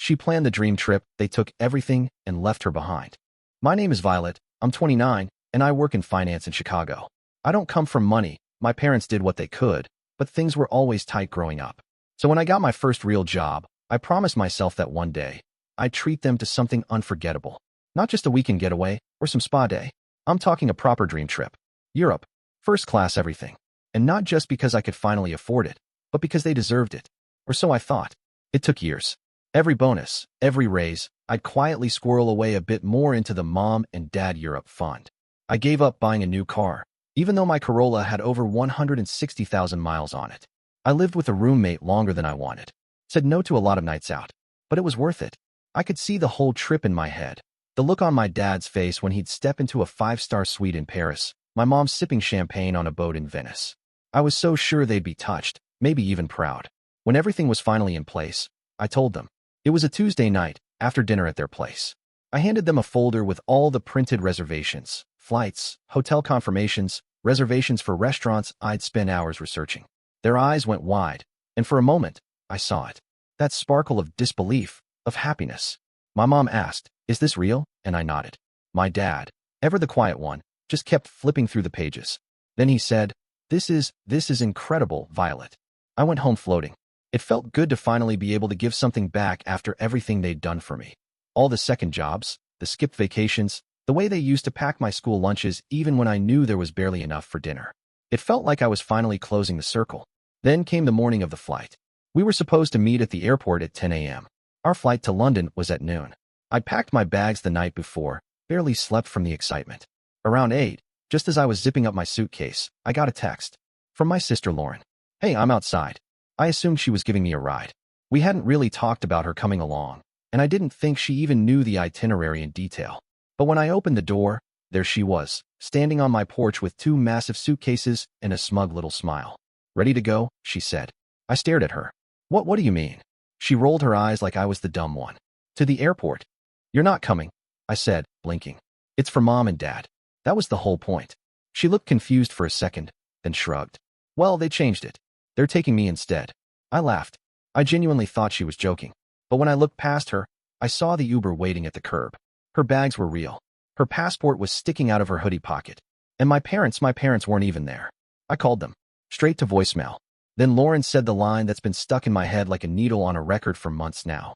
She planned the dream trip, they took everything and left her behind. My name is Violet, I'm 29, and I work in finance in Chicago. I don't come from money, my parents did what they could, but things were always tight growing up. So when I got my first real job, I promised myself that one day, I'd treat them to something unforgettable. Not just a weekend getaway or some spa day. I'm talking a proper dream trip. Europe, first class everything. And not just because I could finally afford it, but because they deserved it. Or so I thought. It took years. Every bonus, every raise, I'd quietly squirrel away a bit more into the mom and dad Europe fund. I gave up buying a new car, even though my Corolla had over 160,000 miles on it. I lived with a roommate longer than I wanted. Said no to a lot of nights out. But it was worth it. I could see the whole trip in my head. The look on my dad's face when he'd step into a five-star suite in Paris, my mom sipping champagne on a boat in Venice. I was so sure they'd be touched, maybe even proud. When everything was finally in place, I told them. It was a Tuesday night, after dinner at their place. I handed them a folder with all the printed reservations, flights, hotel confirmations, reservations for restaurants I'd spent hours researching. Their eyes went wide, and for a moment, I saw it. That sparkle of disbelief, of happiness. My mom asked, "Is this real?" And I nodded. My dad, ever the quiet one, just kept flipping through the pages. Then he said, This is incredible, Violet." I went home floating. It felt good to finally be able to give something back after everything they'd done for me. All the second jobs, the skipped vacations, the way they used to pack my school lunches even when I knew there was barely enough for dinner. It felt like I was finally closing the circle. Then came the morning of the flight. We were supposed to meet at the airport at 10 a.m. Our flight to London was at noon. I'd packed my bags the night before, barely slept from the excitement. Around 8, just as I was zipping up my suitcase, I got a text from my sister Lauren. "Hey, I'm outside." I assumed she was giving me a ride. We hadn't really talked about her coming along, and I didn't think she even knew the itinerary in detail. But when I opened the door, there she was, standing on my porch with 2 massive suitcases and a smug little smile. "Ready to go?" she said. I stared at her. What do you mean?" She rolled her eyes like I was the dumb one. "To the airport." "You're not coming," I said, blinking. "It's for Mom and Dad." That was the whole point. She looked confused for a second, then shrugged. "Well, they changed it. They're taking me instead." I laughed. I genuinely thought she was joking. But when I looked past her, I saw the Uber waiting at the curb. Her bags were real. Her passport was sticking out of her hoodie pocket. And my parents weren't even there. I called them. Straight to voicemail. Then Lauren said the line that's been stuck in my head like a needle on a record for months now.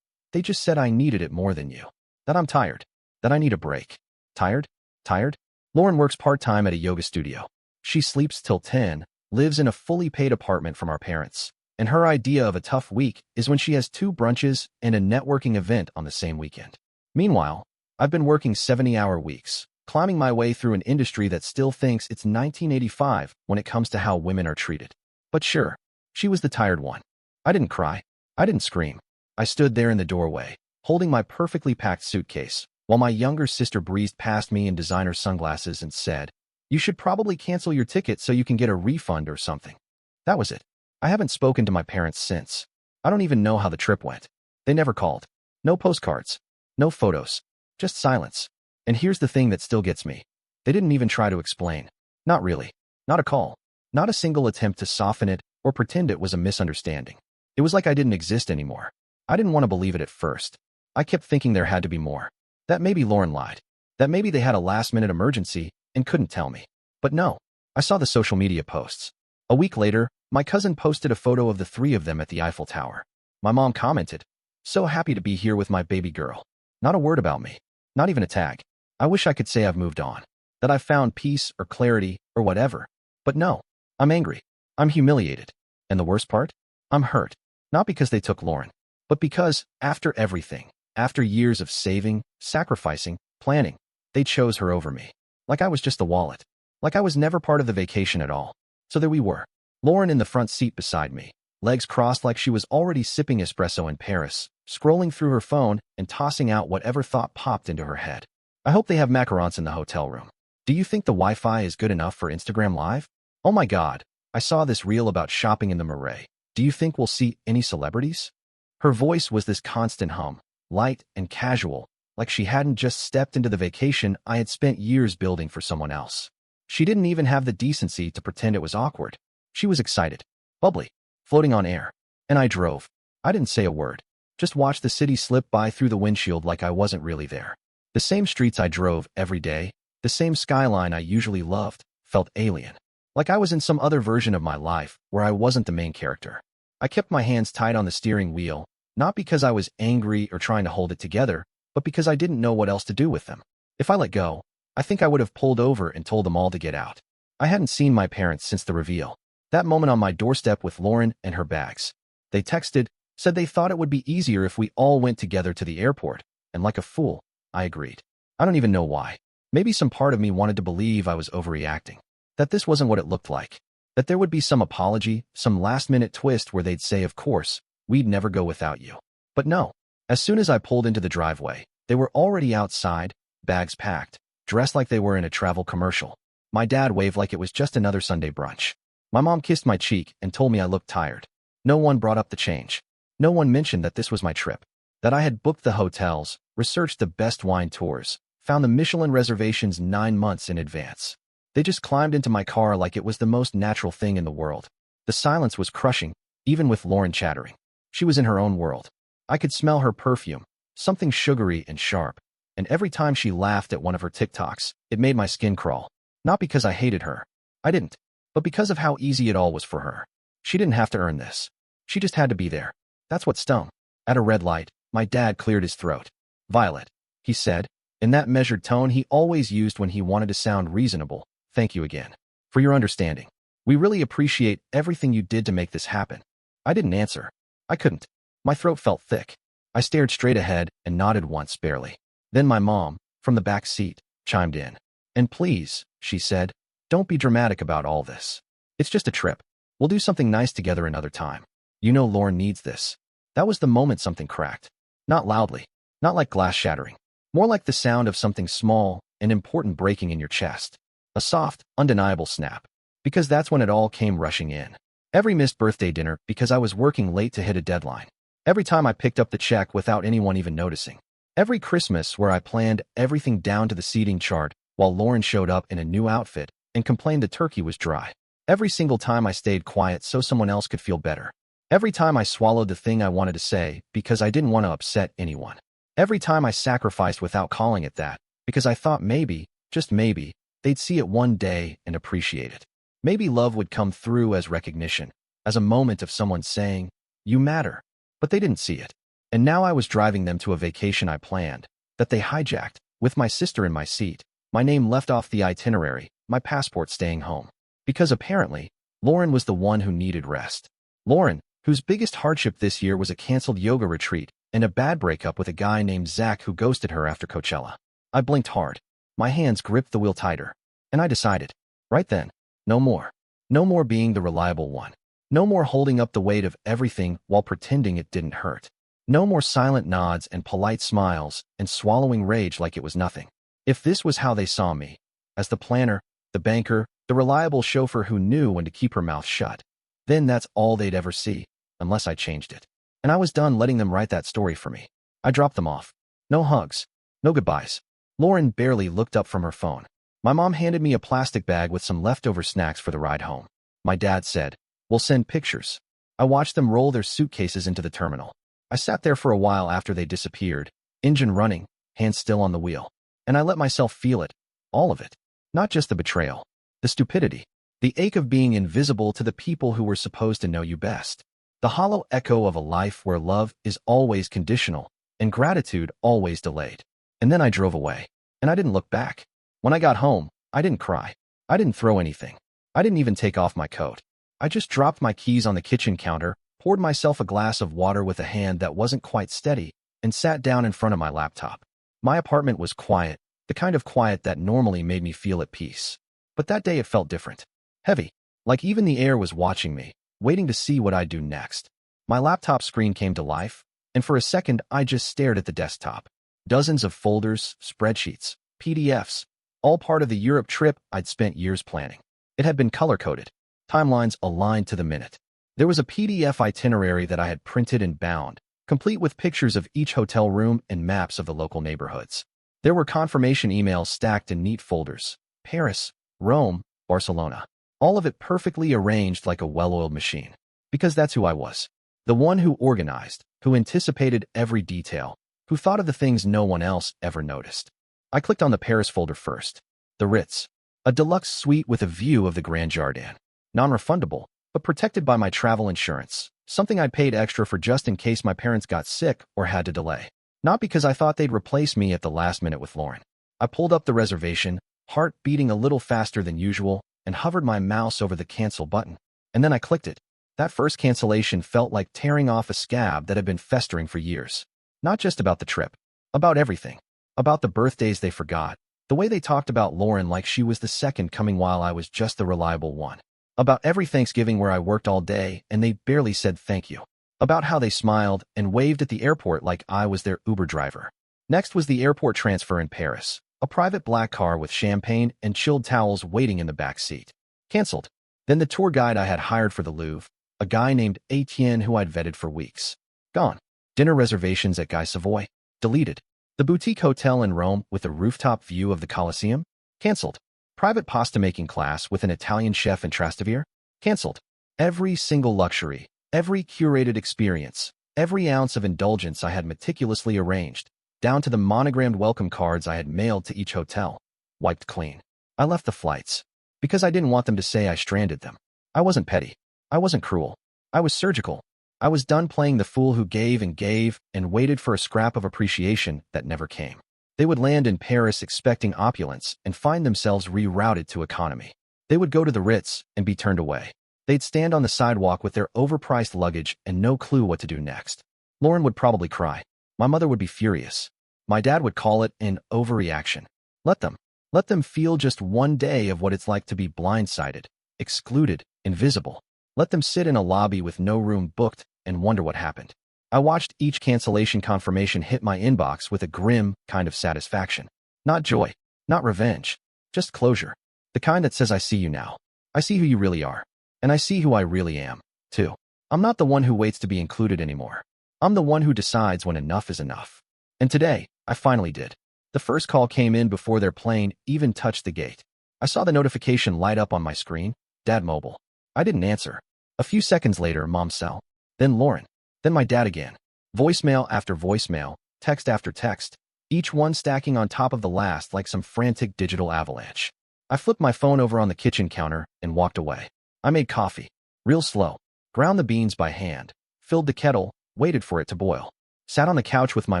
"They just said I needed it more than you. That I'm tired. That I need a break." Tired? Tired? Lauren works part-time at a yoga studio. She sleeps till 10, lives in a fully paid apartment from our parents. And her idea of a tough week is when she has 2 brunches and a networking event on the same weekend. Meanwhile, I've been working 70-hour weeks, climbing my way through an industry that still thinks it's 1985 when it comes to how women are treated. But sure, she was the tired one. I didn't cry. I didn't scream. I stood there in the doorway, holding my perfectly packed suitcase, while my younger sister breezed past me in designer sunglasses and said, "You should probably cancel your ticket so you can get a refund or something." That was it. I haven't spoken to my parents since. I don't even know how the trip went. They never called. No postcards. No photos. Just silence. And here's the thing that still gets me. They didn't even try to explain. Not really. Not a call. Not a single attempt to soften it or pretend it was a misunderstanding. It was like I didn't exist anymore. I didn't want to believe it at first. I kept thinking there had to be more. That maybe Lauren lied. That maybe they had a last-minute emergency and couldn't tell me. But no. I saw the social media posts. A week later, my cousin posted a photo of the 3 of them at the Eiffel Tower. My mom commented, "So happy to be here with my baby girl." Not a word about me. Not even a tag. I wish I could say I've moved on. That I've found peace or clarity or whatever. But no. I'm angry. I'm humiliated. And the worst part? I'm hurt. Not because they took Lauren, but because, after everything, after years of saving, sacrificing, planning, they chose her over me. Like I was just the wallet. Like I was never part of the vacation at all. So there we were. Lauren in the front seat beside me, legs crossed like she was already sipping espresso in Paris, scrolling through her phone and tossing out whatever thought popped into her head. "I hope they have macarons in the hotel room. Do you think the Wi-Fi is good enough for Instagram Live? Oh my God, I saw this reel about shopping in the Marais. Do you think we'll see any celebrities?" Her voice was this constant hum, light and casual, like she hadn't just stepped into the vacation I had spent years building for someone else. She didn't even have the decency to pretend it was awkward. She was excited, bubbly, floating on air. And I drove. I didn't say a word. Just watch the city slip by through the windshield like I wasn't really there. The same streets I drove every day, the same skyline I usually loved, felt alien. Like I was in some other version of my life where I wasn't the main character. I kept my hands tight on the steering wheel, not because I was angry or trying to hold it together, but because I didn't know what else to do with them. If I let go, I think I would have pulled over and told them all to get out. I hadn't seen my parents since the reveal. That moment on my doorstep with Lauren and her bags. They texted, said they thought it would be easier if we all went together to the airport, and like a fool, I agreed. I don't even know why. Maybe some part of me wanted to believe I was overreacting. That this wasn't what it looked like. That there would be some apology, some last-minute twist where they'd say, of course, we'd never go without you. But no. As soon as I pulled into the driveway, they were already outside, bags packed, dressed like they were in a travel commercial. My dad waved like it was just another Sunday brunch. My mom kissed my cheek and told me I looked tired. No one brought up the change. No one mentioned that this was my trip. That I had booked the hotels, researched the best wine tours, found the Michelin reservations 9 months in advance. They just climbed into my car like it was the most natural thing in the world. The silence was crushing, even with Lauren chattering. She was in her own world. I could smell her perfume, something sugary and sharp, and every time she laughed at one of her TikToks, it made my skin crawl. Not because I hated her. I didn't. But because of how easy it all was for her. She didn't have to earn this. She just had to be there. That's what stung. At a red light, my dad cleared his throat. "Violet," he said, in that measured tone he always used when he wanted to sound reasonable. "Thank you again. For your understanding. We really appreciate everything you did to make this happen." I didn't answer. I couldn't. My throat felt thick. I stared straight ahead and nodded once, barely. Then my mom, from the back seat, chimed in. "And please," she said, "don't be dramatic about all this. It's just a trip. We'll do something nice together another time. You know Lauren needs this." That was the moment something cracked. Not loudly. Not like glass shattering. More like the sound of something small and important breaking in your chest. A soft, undeniable snap. Because that's when it all came rushing in. Every missed birthday dinner because I was working late to hit a deadline. Every time I picked up the check without anyone even noticing. Every Christmas where I planned everything down to the seating chart while Lauren showed up in a new outfit and complained the turkey was dry. Every single time I stayed quiet so someone else could feel better. Every time I swallowed the thing I wanted to say because I didn't want to upset anyone. Every time I sacrificed without calling it that because I thought maybe, just maybe, they'd see it one day and appreciate it. Maybe love would come through as recognition, as a moment of someone saying, "You matter." But they didn't see it. And now I was driving them to a vacation I planned, that they hijacked, with my sister in my seat, my name left off the itinerary, my passport staying home. Because apparently, Lauren was the one who needed rest. Lauren, whose biggest hardship this year was a canceled yoga retreat and a bad breakup with a guy named Zach who ghosted her after Coachella. I blinked hard. My hands gripped the wheel tighter. And I decided, right then, no more. No more being the reliable one. No more holding up the weight of everything while pretending it didn't hurt. No more silent nods and polite smiles and swallowing rage like it was nothing. If this was how they saw me, as the planner, the banker, the reliable chauffeur who knew when to keep her mouth shut, then that's all they'd ever see, unless I changed it. And I was done letting them write that story for me. I dropped them off. No hugs. No goodbyes. Lauren barely looked up from her phone. My mom handed me a plastic bag with some leftover snacks for the ride home. My dad said, "We'll send pictures." I watched them roll their suitcases into the terminal. I sat there for a while after they disappeared, engine running, hands still on the wheel. And I let myself feel it, all of it. Not just the betrayal, the stupidity, the ache of being invisible to the people who were supposed to know you best. The hollow echo of a life where love is always conditional and gratitude always delayed. And then I drove away, and I didn't look back. When I got home, I didn't cry. I didn't throw anything. I didn't even take off my coat. I just dropped my keys on the kitchen counter, poured myself a glass of water with a hand that wasn't quite steady, and sat down in front of my laptop. My apartment was quiet, the kind of quiet that normally made me feel at peace. But that day it felt different. Heavy. Like even the air was watching me, waiting to see what I'd do next. My laptop screen came to life, and for a second I just stared at the desktop. Dozens of folders, spreadsheets, PDFs, all part of the Europe trip I'd spent years planning. It had been color-coded. Timelines aligned to the minute. There was a PDF itinerary that I had printed and bound, complete with pictures of each hotel room and maps of the local neighborhoods. There were confirmation emails stacked in neat folders. Paris, Rome, Barcelona. All of it perfectly arranged like a well-oiled machine. Because that's who I was. The one who organized, who anticipated every detail, who thought of the things no one else ever noticed. I clicked on the Paris folder first. The Ritz. A deluxe suite with a view of the Grand Jardin. Non-refundable, but protected by my travel insurance. Something I'd paid extra for just in case my parents got sick or had to delay. Not because I thought they'd replace me at the last minute with Lauren. I pulled up the reservation, heart beating a little faster than usual, and hovered my mouse over the cancel button. And then I clicked it. That first cancellation felt like tearing off a scab that had been festering for years. Not just about the trip. About everything. About the birthdays they forgot. The way they talked about Lauren like she was the second coming while I was just the reliable one. About every Thanksgiving where I worked all day and they barely said thank you. About how they smiled and waved at the airport like I was their Uber driver. Next was the airport transfer in Paris. A private black car with champagne and chilled towels waiting in the back seat. Cancelled. Then the tour guide I had hired for the Louvre. A guy named Etienne who I'd vetted for weeks. Gone. Dinner reservations at Guy Savoy. Deleted. The boutique hotel in Rome with a rooftop view of the Colosseum. Cancelled. Private pasta-making class with an Italian chef in Trastevere. Cancelled. Every single luxury, every curated experience, every ounce of indulgence I had meticulously arranged, down to the monogrammed welcome cards I had mailed to each hotel. Wiped clean. I left the flights. Because I didn't want them to say I stranded them. I wasn't petty. I wasn't cruel. I was surgical. I was done playing the fool who gave and waited for a scrap of appreciation that never came. They would land in Paris expecting opulence and find themselves rerouted to economy. They would go to the Ritz and be turned away. They'd stand on the sidewalk with their overpriced luggage and no clue what to do next. Lauren would probably cry. My mother would be furious. My dad would call it an overreaction. Let them. Let them feel just one day of what it's like to be blindsided, excluded, invisible. Let them sit in a lobby with no room booked and wonder what happened. I watched each cancellation confirmation hit my inbox with a grim kind of satisfaction. Not joy, not revenge, just closure. The kind that says I see you now. I see who you really are. And I see who I really am, too. I'm not the one who waits to be included anymore. I'm the one who decides when enough is enough. And today, I finally did. The first call came in before their plane even touched the gate. I saw the notification light up on my screen. Dad Mobile. I didn't answer. A few seconds later, Mom's cell. Then Lauren. Then my dad again. Voicemail after voicemail, text after text, each one stacking on top of the last like some frantic digital avalanche. I flipped my phone over on the kitchen counter and walked away. I made coffee. Real slow. Ground the beans by hand. Filled the kettle, waited for it to boil. Sat on the couch with my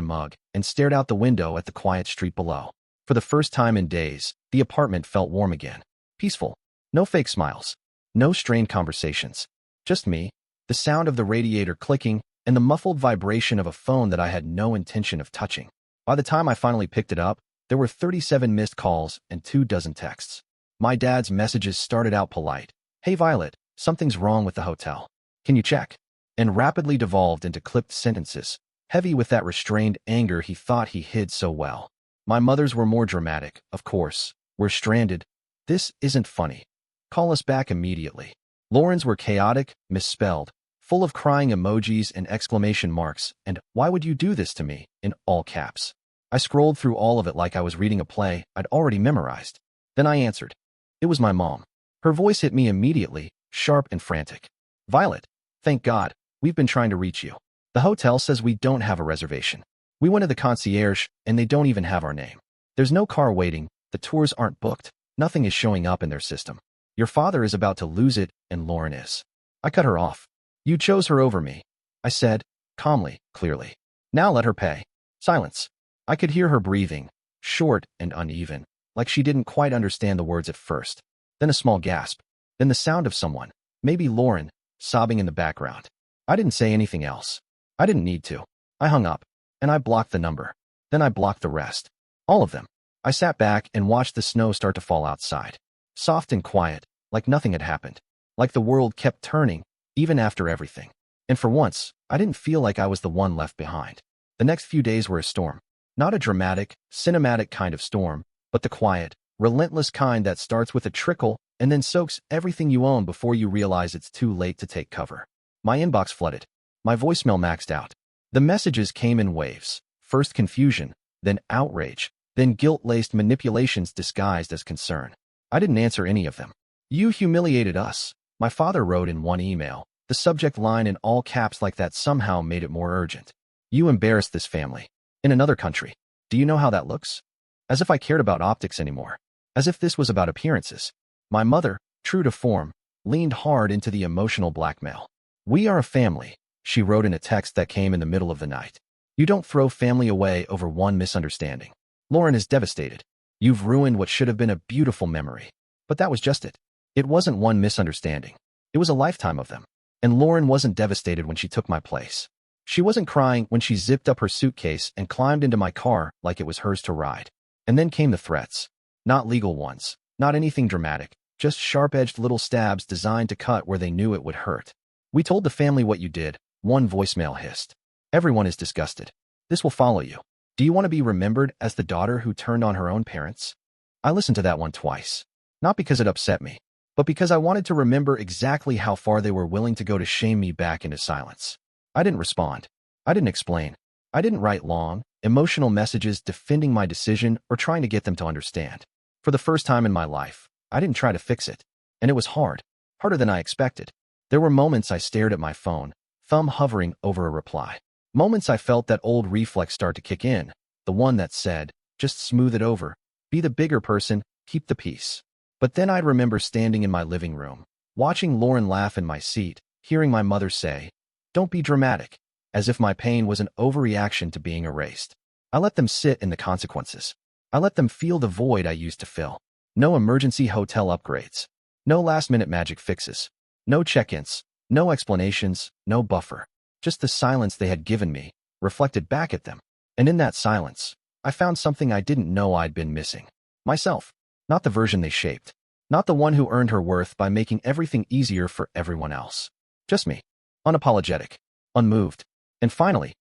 mug and stared out the window at the quiet street below. For the first time in days, the apartment felt warm again. Peaceful. No fake smiles. No strained conversations. Just me, the sound of the radiator clicking, and the muffled vibration of a phone that I had no intention of touching. By the time I finally picked it up, there were 37 missed calls and 24 texts. My dad's messages started out polite. Hey Violet, something's wrong with the hotel. Can you check? And rapidly devolved into clipped sentences, heavy with that restrained anger he thought he hid so well. My mother's were more dramatic, of course. We're stranded. This isn't funny. Call us back immediately. Lauren's were chaotic, misspelled, full of crying emojis and exclamation marks, and "Why would you do this to me?" in all caps. I scrolled through all of it like I was reading a play I'd already memorized. Then I answered. It was my mom. Her voice hit me immediately, sharp and frantic. Violet, thank God, we've been trying to reach you. The hotel says we don't have a reservation. We went to the concierge, and they don't even have our name. There's no car waiting, the tours aren't booked, nothing is showing up in their system. Your father is about to lose it, and Lauren is. I cut her off. You chose her over me, I said, calmly, clearly. Now let her pay. Silence. I could hear her breathing, short and uneven, like she didn't quite understand the words at first. Then a small gasp. Then the sound of someone, maybe Lauren, sobbing in the background. I didn't say anything else. I didn't need to. I hung up, and I blocked the number. Then I blocked the rest. All of them. I sat back and watched the snow start to fall outside. Soft and quiet, like nothing had happened. Like the world kept turning, even after everything. And for once, I didn't feel like I was the one left behind. The next few days were a storm. Not a dramatic, cinematic kind of storm, but the quiet, relentless kind that starts with a trickle and then soaks everything you own before you realize it's too late to take cover. My inbox flooded. My voicemail maxed out. The messages came in waves. First confusion, then outrage, then guilt-laced manipulations disguised as concern. I didn't answer any of them. You humiliated us, my father wrote in one email, The subject line in all caps like that somehow made it more urgent. You embarrassed this family. In another country. Do you know how that looks? As if I cared about optics anymore. As if this was about appearances. My mother, true to form, leaned hard into the emotional blackmail. We are a family, she wrote in a text that came in the middle of the night. You don't throw family away over one misunderstanding. Lauren is devastated. You've ruined what should have been a beautiful memory. But that was just it. It wasn't one misunderstanding. It was a lifetime of them. And Lauren wasn't devastated when she took my place. She wasn't crying when she zipped up her suitcase and climbed into my car like it was hers to ride. And then came the threats. Not legal ones. Not anything dramatic. Just sharp-edged little stabs designed to cut where they knew it would hurt. We told the family what you did, one voicemail hissed. Everyone is disgusted. This will follow you. Do you want to be remembered as the daughter who turned on her own parents? I listened to that one twice. Not because it upset me, but because I wanted to remember exactly how far they were willing to go to shame me back into silence. I didn't respond. I didn't explain. I didn't write long, emotional messages defending my decision or trying to get them to understand. For the first time in my life, I didn't try to fix it. And it was hard. Harder than I expected. There were moments I stared at my phone, thumb hovering over a reply. Moments I felt that old reflex start to kick in, the one that said, just smooth it over, be the bigger person, keep the peace. But then I'd remember standing in my living room, watching Lauren laugh in my seat, hearing my mother say, don't be dramatic, as if my pain was an overreaction to being erased. I let them sit in the consequences. I let them feel the void I used to fill. No emergency hotel upgrades. No last-minute magic fixes. No check-ins. No explanations. No buffer. Just the silence they had given me, reflected back at them. And in that silence, I found something I didn't know I'd been missing. Myself. Not the version they shaped. Not the one who earned her worth by making everything easier for everyone else. Just me. Unapologetic. Unmoved. And finally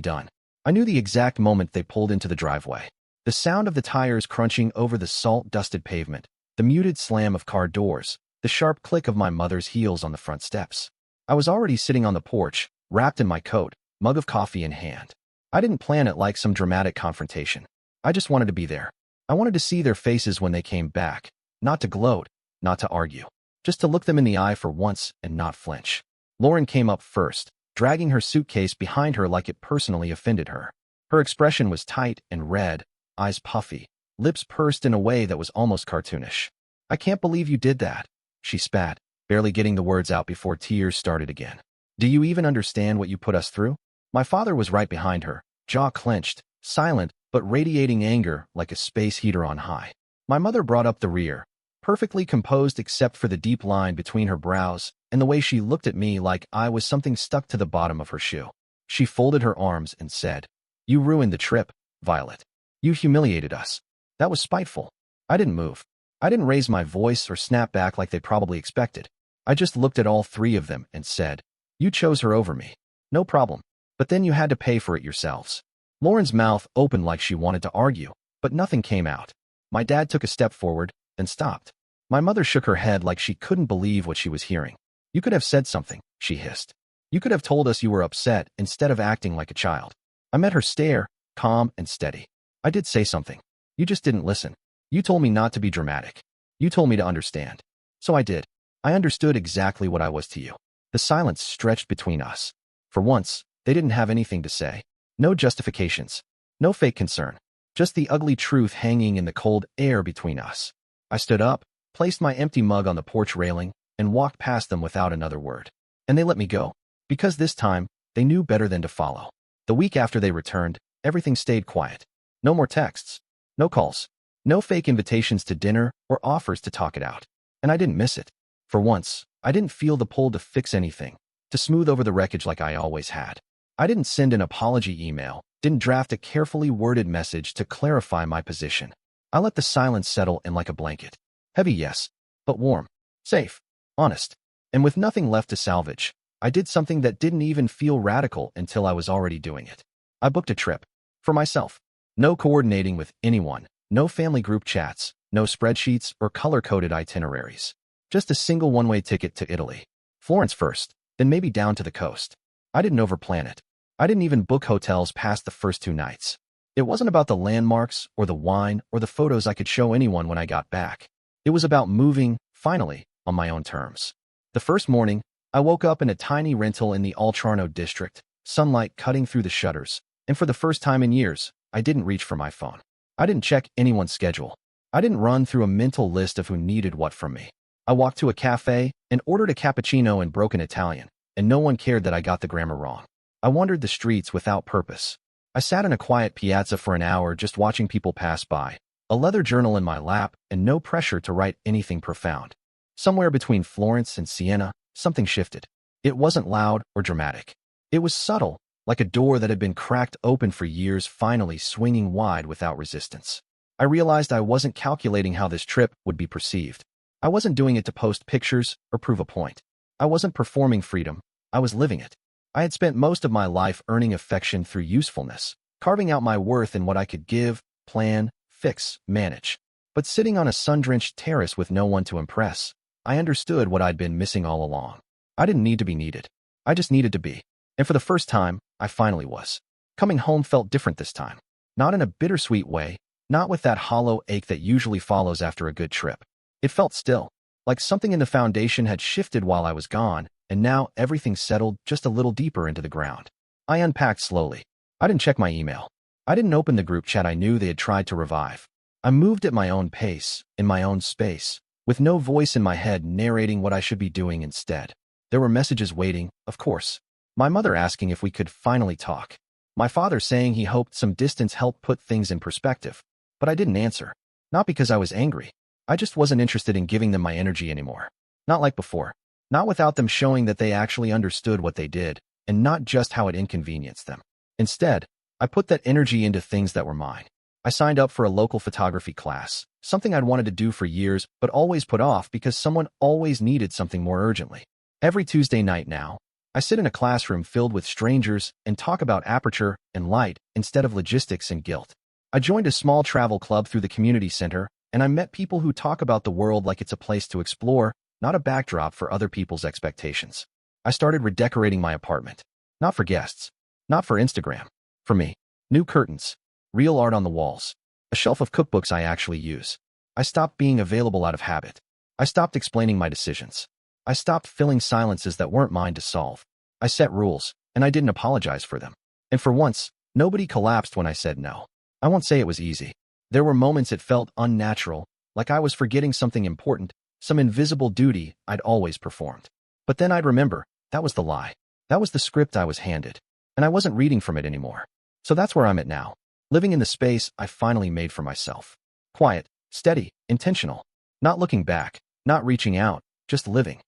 done. I knew the exact moment they pulled into the driveway. The sound of the tires crunching over the salt-dusted pavement, the muted slam of car doors, the sharp click of my mother's heels on the front steps. I was already sitting on the porch, wrapped in my coat, mug of coffee in hand. I didn't plan it like some dramatic confrontation. I just wanted to be there. I wanted to see their faces when they came back, not to gloat, not to argue, just to look them in the eye for once and not flinch. Lauren came up first, dragging her suitcase behind her like it personally offended her. Her expression was tight and red, eyes puffy, lips pursed in a way that was almost cartoonish. I can't believe you did that, she spat, barely getting the words out before tears started again. Do you even understand what you put us through? My father was right behind her, jaw clenched, silent, but radiating anger like a space heater on high. My mother brought up the rear, perfectly composed except for the deep line between her brows and the way she looked at me like I was something stuck to the bottom of her shoe. She folded her arms and said, you ruined the trip, Violet. You humiliated us. That was spiteful. I didn't move. I didn't raise my voice or snap back like they probably expected. I just looked at all three of them and said, you chose her over me. No problem. But then you had to pay for it yourselves. Lauren's mouth opened like she wanted to argue, but nothing came out. My dad took a step forward, then stopped. My mother shook her head like she couldn't believe what she was hearing. You could have said something, she hissed. You could have told us you were upset instead of acting like a child. I met her stare, calm and steady. I did say something. You just didn't listen. You told me not to be dramatic. You told me to understand. So I did. I understood exactly what I was to you. The silence stretched between us. For once, they didn't have anything to say. No justifications. No fake concern. Just the ugly truth hanging in the cold air between us. I stood up, placed my empty mug on the porch railing, and walked past them without another word. And they let me go. Because this time, they knew better than to follow. The week after they returned, everything stayed quiet. No more texts. No calls. No fake invitations to dinner or offers to talk it out. And I didn't miss it. For once, I didn't feel the pull to fix anything, to smooth over the wreckage like I always had. I didn't send an apology email, didn't draft a carefully worded message to clarify my position. I let the silence settle in like a blanket. Heavy, yes, but warm, safe, honest. And with nothing left to salvage, I did something that didn't even feel radical until I was already doing it. I booked a trip. For myself. No coordinating with anyone, no family group chats, no spreadsheets or color-coded itineraries. Just a single one-way ticket to Italy. Florence first, then maybe down to the coast. I didn't overplan it. I didn't even book hotels past the first 2 nights. It wasn't about the landmarks or the wine or the photos I could show anyone when I got back. It was about moving, finally, on my own terms. The first morning, I I woke up in a tiny rental in the Altrano district, sunlight cutting through the shutters, and for the first time in years, I didn't reach for my phone. I didn't check anyone's schedule. I didn't run through a mental list of who needed what from me. I walked to a cafe and ordered a cappuccino in broken Italian, and no one cared that I got the grammar wrong. I wandered the streets without purpose. I sat in a quiet piazza for an hour just watching people pass by, a leather journal in my lap and no pressure to write anything profound. Somewhere between Florence and Siena, something shifted. It wasn't loud or dramatic. It was subtle, like a door that had been cracked open for years finally swinging wide without resistance. I realized I wasn't calculating how this trip would be perceived. I wasn't doing it to post pictures or prove a point. I wasn't performing freedom. I was living it. I had spent most of my life earning affection through usefulness, carving out my worth in what I could give, plan, fix, manage. But sitting on a sun-drenched terrace with no one to impress, I understood what I'd been missing all along. I didn't need to be needed. I just needed to be. And for the first time, I finally was. Coming home felt different this time. Not in a bittersweet way, not with that hollow ache that usually follows after a good trip. It felt still, like something in the foundation had shifted while I was gone, and now everything settled just a little deeper into the ground. I unpacked slowly. I didn't check my email. I didn't open the group chat I knew they had tried to revive. I moved at my own pace, in my own space, with no voice in my head narrating what I should be doing instead. There were messages waiting, of course. My mother asking if we could finally talk. My father saying he hoped some distance helped put things in perspective. But I didn't answer. Not because I was angry. I just wasn't interested in giving them my energy anymore. Not like before. Not without them showing that they actually understood what they did, and not just how it inconvenienced them. Instead, I put that energy into things that were mine. I signed up for a local photography class, something I'd wanted to do for years but always put off because someone always needed something more urgently. Every Tuesday night now, I sit in a classroom filled with strangers and talk about aperture and light instead of logistics and guilt. I joined a small travel club through the community center, and I met people who talk about the world like it's a place to explore, not a backdrop for other people's expectations. I started redecorating my apartment. Not for guests. Not for Instagram. For me. New curtains. Real art on the walls. A shelf of cookbooks I actually use. I stopped being available out of habit. I stopped explaining my decisions. I stopped filling silences that weren't mine to solve. I set rules, and I didn't apologize for them. And for once, nobody collapsed when I said no. I won't say it was easy. There were moments it felt unnatural, like I was forgetting something important, some invisible duty I'd always performed. But then I'd remember, that was the lie. That was the script I was handed. And I wasn't reading from it anymore. So that's where I'm at now. Living in the space I finally made for myself. Quiet, steady, intentional. Not looking back, not reaching out, just living.